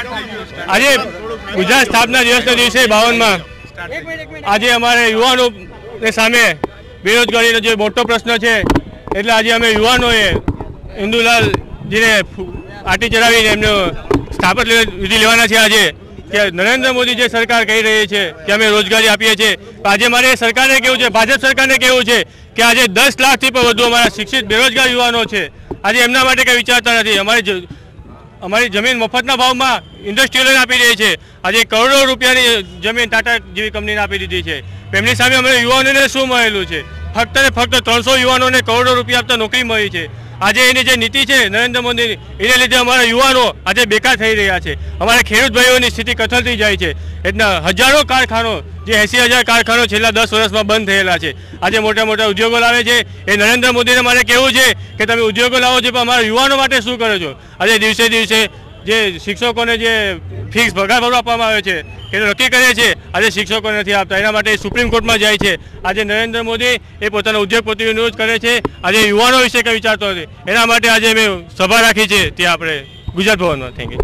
આજે ગુજરાત સ્થાપના દિવસના દિવસે 52માં આજે અમારે યુવાનોને સામે બેરોજગારીનો જે મોટો પ્રશ્ન છે, એટલે આજે અમે યુવાનોએ ઇન્દુલાલજીને આટી ચડાવીને એમનો સ્થાપક વિધિ લેવાના છે. આજે કે નરેન્દ્ર મોદી જે સરકાર કહી રહી છે કે અમે રોજગારી આપીએ છીએ, આજે મારે સરકારને કહેવું છે, ભાજપ સરકારને કહેવું છે કે આજે 10 લાખથી પણ વધુ અમારા શિક્ષિત બેરોજગાર યુવાનો છે, આજે એમના માટે કંઈ વિચારતા નથી. અમારી જમીન મફતના ભાવમાં ઇન્ડસ્ટ્રીયલોને આપી રહી છે. આજે કરોડો રૂપિયાની જમીન ટાટા જેવી કંપનીને આપી દીધી છે. એમની સામે અમારે યુવાનોને શું મળેલું છે? ફક્ત ને ફક્ત 300 યુવાનોને કરોડો રૂપિયા આપતા નોકરી મળી છે. આજે એની જે નીતિ છે નરેન્દ્ર મોદીની, એને લીધે અમારા યુવાનો આજે બેકાર થઈ રહ્યા છે. અમારા ખેડૂત ભાઈઓની સ્થિતિ કથળતી જાય છે. એટલા હજારો કારખાનો, જે 80,000 કારખાનો છેલ્લા 10 વર્ષમાં બંધ થયેલા છે, આજે મોટા મોટા ઉદ્યોગો લાવે છે. એ નરેન્દ્ર મોદીને મારે કહેવું છે કે તમે ઉદ્યોગો લાવો છો, પણ અમારા યુવાનો માટે શું કરો છો? આજે દિવસે દિવસે જે શિક્ષકોને જે ફિક્સ પગાર આપવામાં આવે છે એ નક્કી કરે છે, આજે શિક્ષકો નથી આપતા. એના માટે સુપ્રીમ કોર્ટમાં જાય છે. આજે નરેન્દ્ર મોદી એ પોતાના ઉદ્યોગપતિઓનો વિરોધ કરે છે, આજે યુવાનો વિશે કંઈ વિચારતો નથી. એના માટે આજે મેં સભા રાખી છે ત્યાં આપણે ગુજરાત ભવનમાં. Thank you.